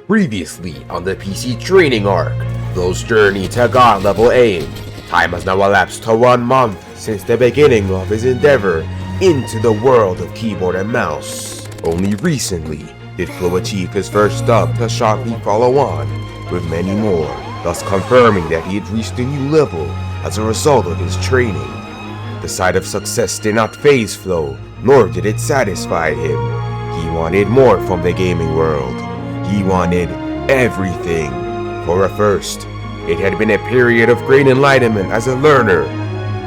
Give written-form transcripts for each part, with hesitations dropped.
Previously on the PC training arc, Flow's journey to God level aim. Time has now elapsed to 1 month since the beginning of his endeavor into the world of keyboard and mouse. Only recently did Flow achieve his first dub to sharply follow on with many more, thus confirming that he had reached a new level as a result of his training. The sight of success did not faze Flow, nor did it satisfy him. He wanted more from the gaming world. He wanted everything. For a first, it had been a period of great enlightenment as a learner,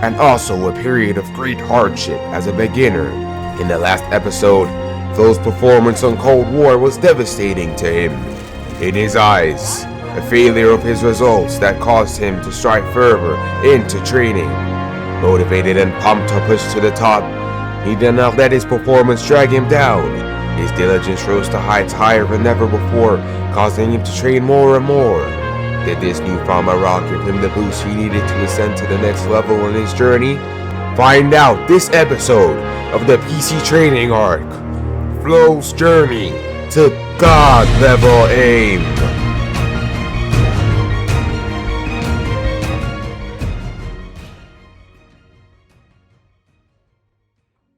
and also a period of great hardship as a beginner. In the last episode, Flow's performance on Cold War was devastating to him. In his eyes, a failure of his results that caused him to strive further into training. Motivated and pumped to push to the top, he did not let his performance drag him down. His diligence rose to heights higher than ever before, causing him to train more and more. Did this newfound morale give him the boost he needed to ascend to the next level in his journey? Find out this episode of the PC training arc, Flow's journey to God level aim.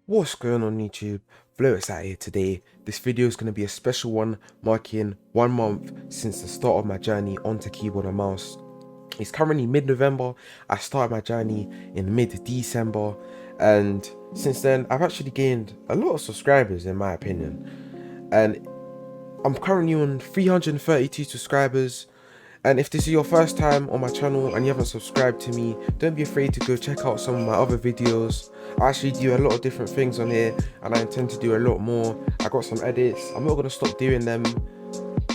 What's going on YouTube? FlowXI here today. This video is going to be a special one marking 1 month since the start of my journey onto keyboard and mouse. It's currently mid-November. I started my journey in mid-December, and since then I've actually gained a lot of subscribers in my opinion, and I'm currently on 332 subscribers. And if this is your first time on my channel and you haven't subscribed to me, don't be afraid to go check out some of my other videos. I actually do a lot of different things on here, and I intend to do a lot more. I got some edits. I'm not going to stop doing them,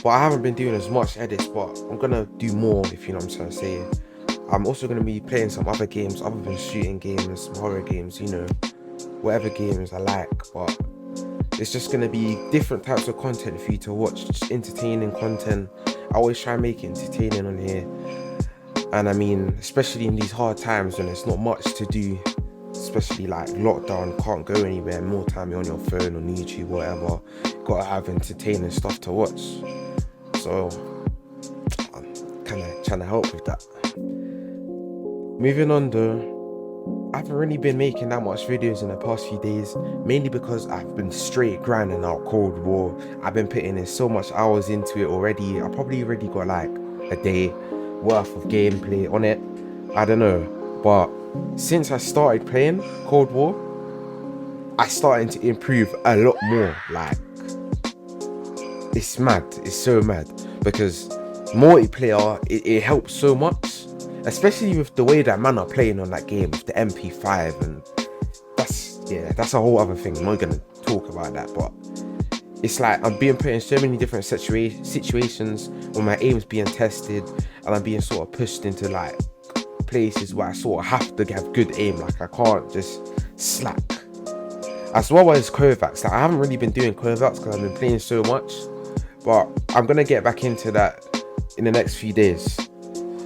but I haven't been doing as much edits, but I'm going to do more, if you know what I'm trying to say. I'm also going to be playing some other games other than shooting games, some horror games, you know, whatever games I like, but it's just going to be different types of content for you to watch, just entertaining content. I always try and make it entertaining on here, and I mean, especially in these hard times when there's not much to do, especially like lockdown, can't go anywhere, more time you're on your phone, on YouTube, whatever, gotta have entertaining stuff to watch. So I'm kind of trying to help with that. Moving on though, I haven't really been making that much videos in the past few days, mainly because I've been straight grinding out Cold War. I've been putting in so much hours into it already. I probably already got like a day worth of gameplay on it. I don't know, but since I started playing Cold War, I started to improve a lot more. Like, it's mad, it's so mad, because multiplayer, it helps so much. Especially with the way that man are playing on that game with the MP5, and that's a whole other thing. I'm not gonna talk about that, but it's like I'm being put in so many different situations where my aim's being tested, and I'm being sort of pushed into like places where I sort of have to have good aim. Like, I can't just slack. As well as Kovacs, like I haven't really been doing Kovacs because I've been playing so much, but I'm gonna get back into that in the next few days.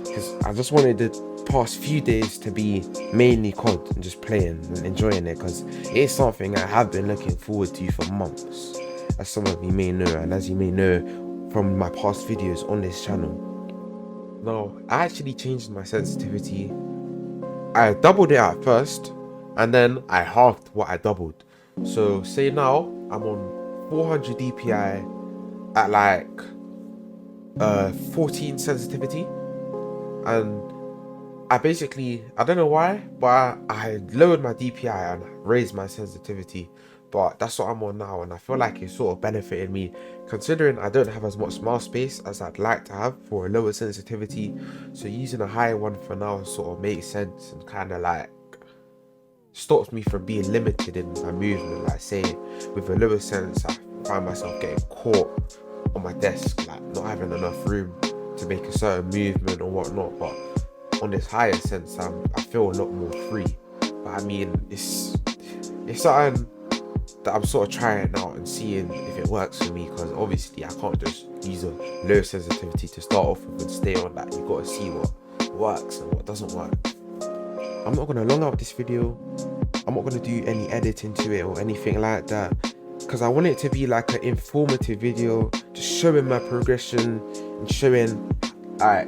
Because I just wanted the past few days to be mainly COD and just playing and enjoying it, because it is something I have been looking forward to for months, as some of you may know, and as you may know from my past videos on this channel. Now, I actually changed my sensitivity. I doubled it at first, and then I halved what I doubled. So say now I'm on 400 DPI at like 14 sensitivity. And I don't know why, but I lowered my DPI and raised my sensitivity, but that's what I'm on now, and I feel like it sort of benefited me, considering I don't have as much mouse space as I'd like to have for a lower sensitivity. So using a higher one for now sort of makes sense, and kind of like stops me from being limited in my movement. Like, say with a lower sense, I find myself getting caught on my desk, like not having enough room to make a certain movement or whatnot. But on this higher sense, I feel a lot more free. But I mean, it's something that I'm sort of trying out and seeing if it works for me, because obviously I can't just use a low sensitivity to start off with and stay on that. You got to see what works and what doesn't work. I'm not going to long out this video. I'm not going to do any editing to it or anything like that, because I want it to be like an informative video, just just showing my progression and showing like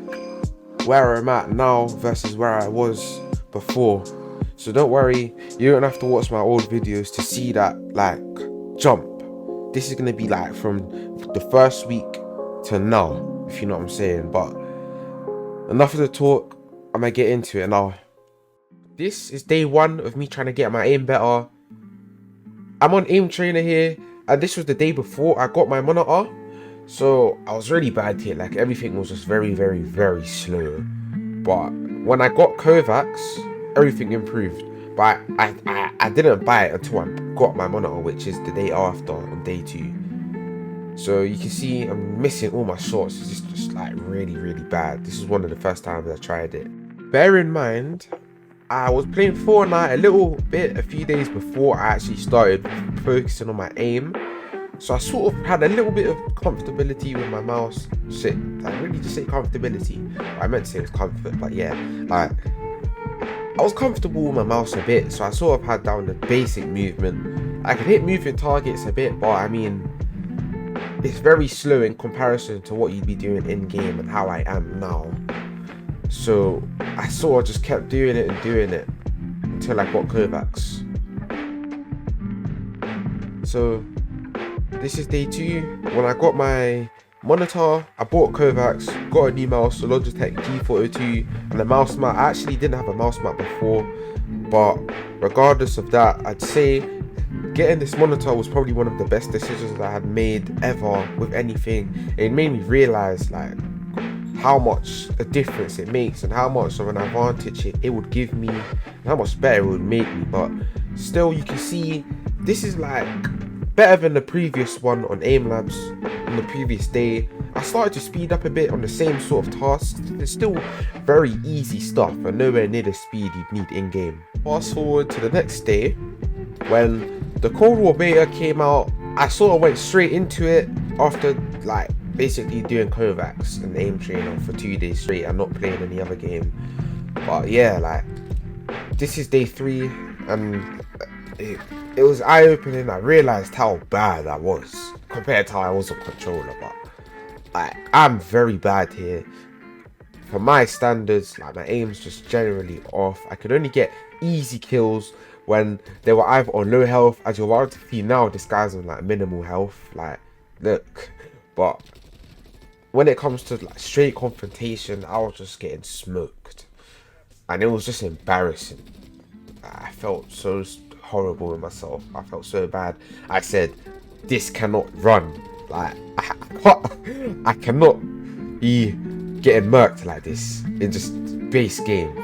where I'm at now versus where I was before. So don't worry, you don't have to watch my old videos to see that like jump. This is gonna be like from the first week to now, if you know what I'm saying. But enough of the talk, I'm gonna get into it now. This is day 1 of me trying to get my aim better. I'm on aim trainer here, and this was the day before I got my monitor. So I was really bad here, like everything was just very slow. But when I got Kovacs, everything improved. But I didn't buy it until I got my monitor, which is the day after, on day 2. So you can see I'm missing all my shots. It's just like really bad. This is one of the first times I tried it. Bear in mind, I was playing Fortnite a little bit a few days before I actually started focusing on my aim. So I sort of had a little bit of comfortability with my mouse. Shit, I really just say comfortability. I meant to say it was comfort, but yeah, like I was comfortable with my mouse a bit, so I sort of had down the basic movement. I could hit moving targets a bit, but I mean, it's very slow in comparison to what you'd be doing in game and how I am now. So I sort of just kept doing it until I got Kovacs. So this is day 2. When I got my monitor, I bought Kovacs, got a new mouse, a Logitech G402, and a mouse mat. I actually didn't have a mouse mat before, but regardless of that, I'd say getting this monitor was probably one of the best decisions that I had made ever with anything. It made me realize like how much a difference it makes and how much of an advantage it would give me and how much better it would make me. But still, you can see this is like better than the previous one on Aim Labs on the previous day. I started to speed up a bit on the same sort of tasks. It's still very easy stuff and nowhere near the speed you'd need in-game. Fast forward to the next day, when the Cold War beta came out, I sort of went straight into it after like basically doing Kovacs and aim trainer for 2 days straight and not playing any other game. But yeah, like this is day 3 and it was eye-opening. I realized how bad I was compared to how I was on controller. But like I'm very bad here for my standards. Like my aim's just generally off. I could only get easy kills when they were either on low health, as you're about to see now. This guy's on like minimal health, like look. But when it comes to like straight confrontation, I was just getting smoked and it was just embarrassing. I felt so horrible with myself. I felt so bad. I said, this cannot run. Like I cannot be getting murked like this in just base game.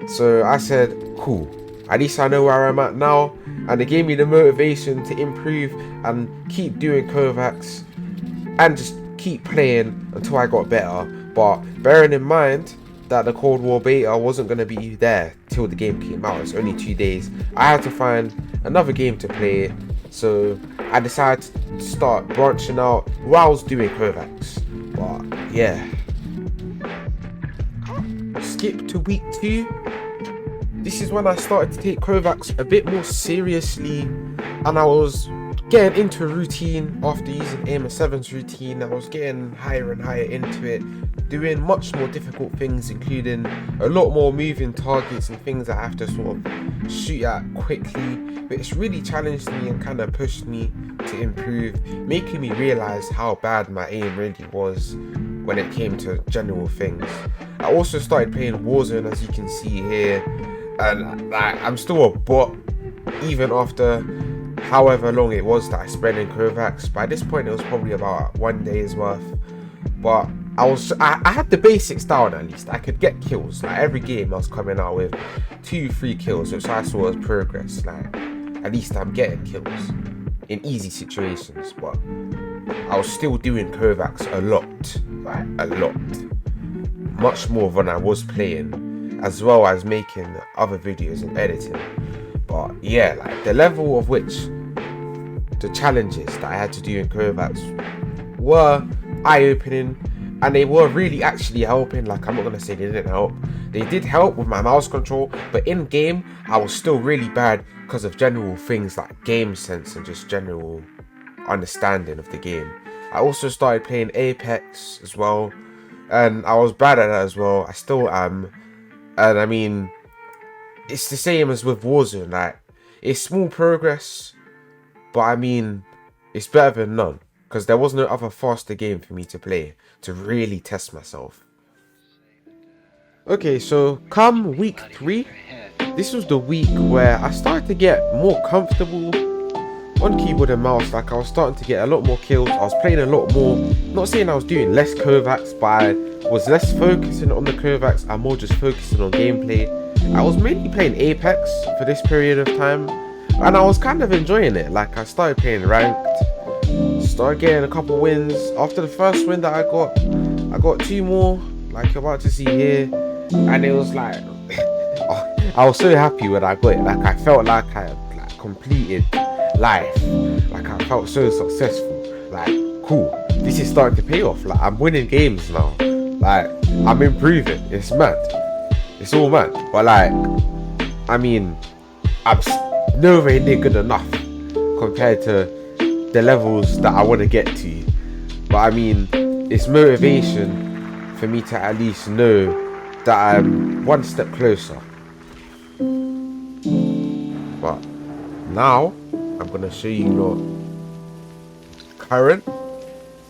So I said, cool, at least I know where I'm at now, and it gave me the motivation to improve and keep doing Kovacs and just keep playing until I got better. But bearing in mind that the Cold War beta wasn't going to be there till the game came out, it's only 2 days, I had to find another game to play. So I decided to start branching out while I was doing Kovacs. But yeah, skip to week 2. This is when I started to take Kovacs a bit more seriously, and I was getting into a routine after using Aim 7's routine. I was getting higher and higher into it, doing much more difficult things, including a lot more moving targets and things that I have to sort of shoot at quickly, which really challenged me and kind of pushed me to improve, making me realize how bad my aim really was when it came to general things. I also started playing Warzone, as you can see here, and I'm still a bot even after however long it was that I spread in Kovacs. By this point it was probably about 1 day's worth, but I had the basics down. At least I could get kills. Like every game I was coming out with 2-3 kills, which I saw as progress. Like at least I'm getting kills in easy situations. But I was still doing Kovacs a lot, like a lot, much more than I was playing, as well as making other videos and editing. But yeah, like the level of which the challenges that I had to do in Kovacs were eye-opening, and they were really actually helping. Like I'm not gonna say they didn't help. They did help with my mouse control, but in game I was still really bad because of general things like game sense and just general understanding of the game. I also started playing Apex as well, and I was bad at that as well. I still am. And I mean, it's the same as with Warzone. Like, it's small progress, but I mean, it's better than none, because there was no other faster game for me to play to really test myself. Okay, so come week 3, this was the week where I started to get more comfortable on keyboard and mouse. Like, I was starting to get a lot more kills. I was playing a lot more. Not saying I was doing less Kovacs, but I was less focusing on the Kovacs. I'm more just focusing on gameplay. I was mainly playing Apex for this period of time, and I was kind of enjoying it. Like, I started playing ranked, started getting a couple wins. After the first win that I got 2 more, like you're about to see here, and it was like, I was so happy when I got it. Like, I felt like I had completed life. Like, I felt so successful. Like, cool, this is starting to pay off. Like, I'm winning games now. Like, I'm improving. It's mad. It's all mad. But like, I mean, I'm nowhere near good enough compared to the levels that I want to get to. But I mean, it's motivation for me to at least know that I'm one step closer. But now I'm gonna show you lot current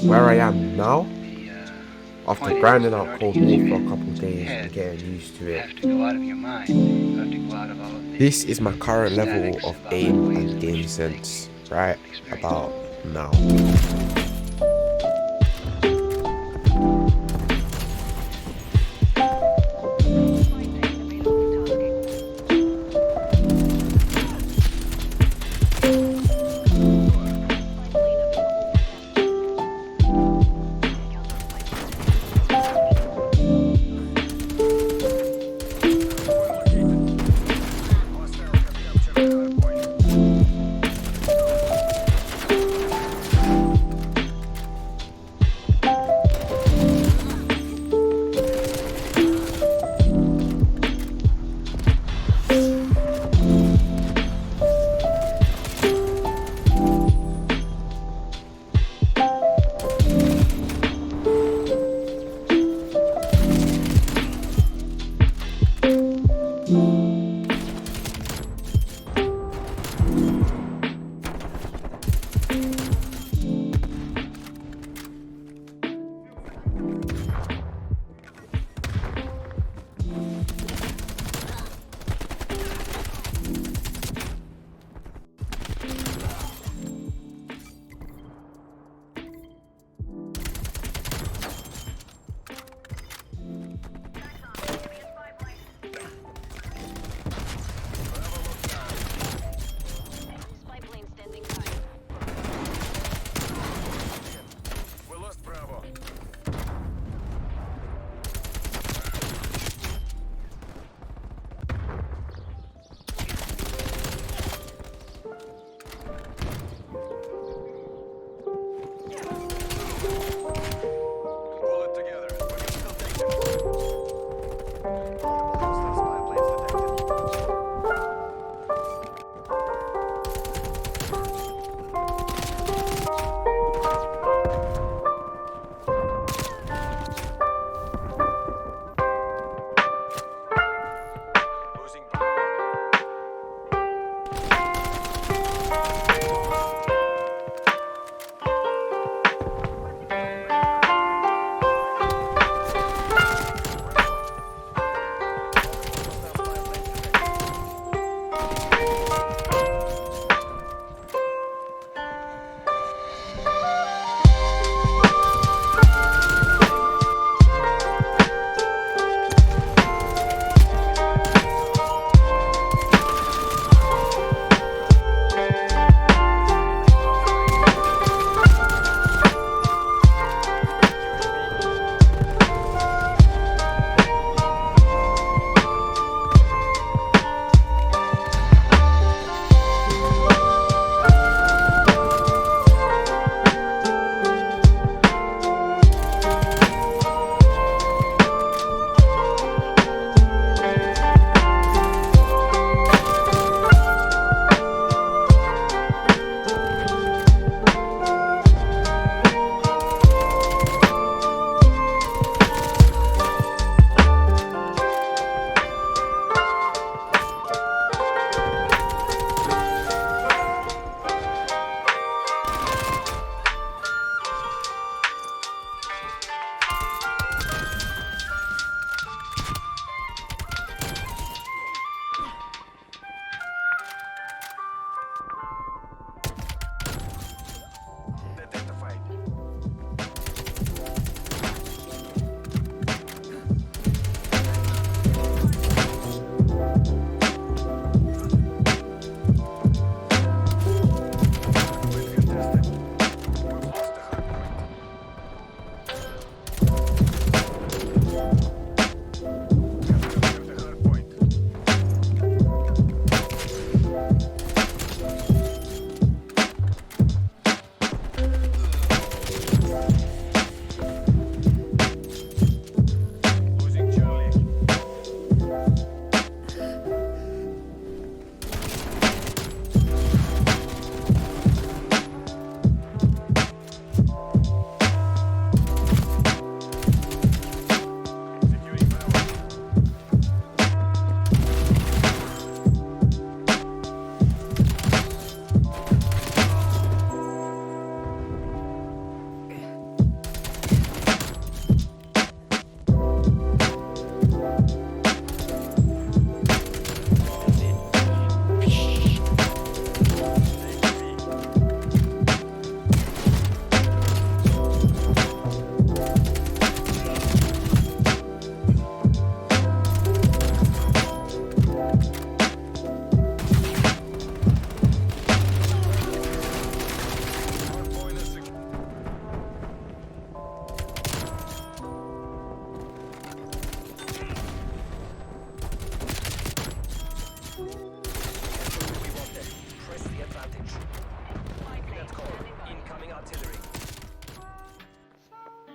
where I am now after grinding out Cold War for a couple of days and getting used to it. This is my current level of aim and game sense right about now.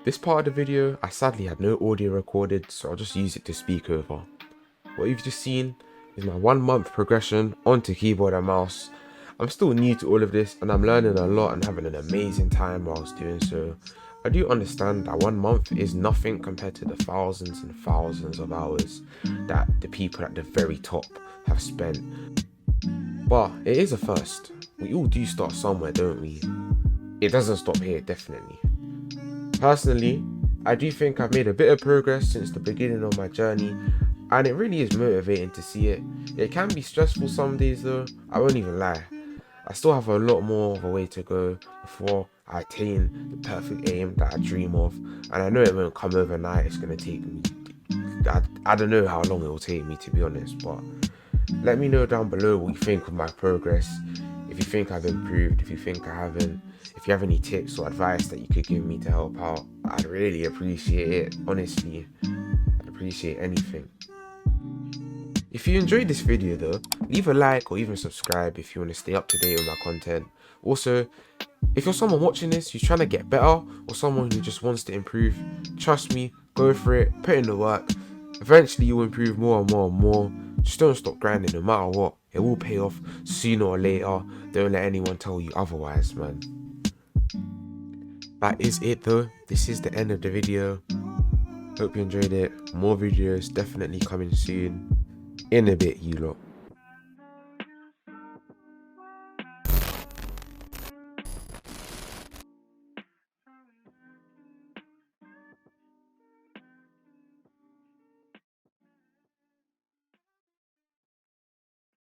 This part of the video, I sadly had no audio recorded, so I'll just use it to speak over. What you've just seen is my 1 month progression onto keyboard and mouse. I'm still new to all of this and I'm learning a lot and having an amazing time whilst doing so. I do understand that 1 month is nothing compared to the thousands and thousands of hours that the people at the very top have spent. But it is a first. We all do start somewhere, don't we? It doesn't stop here, definitely. Personally, I do think I've made a bit of progress since the beginning of my journey, and it really is motivating to see it. It can be stressful some days though, I won't even lie. I still have a lot more of a way to go before I attain the perfect aim that I dream of, and I know it won't come overnight. It's going to take me, I don't know how long it will take me, to be honest, but let me know down below what you think of my progress. If you think I've improved, if you think I haven't, if you have any tips or advice that you could give me to help out, I'd really appreciate it. Honestly, I'd appreciate anything. If you enjoyed this video though, leave a like or even subscribe if you want to stay up to date with my content. Also, if you're someone watching this who's trying to get better or someone who just wants to improve, trust me, go for it, put in the work. Eventually you'll improve more and more and more. Just don't stop grinding no matter what. It will pay off sooner or later. Don't let anyone tell you otherwise, man. That is it though. This is the end of the video. Hope you enjoyed it. More videos definitely coming soon. In a bit, you lot.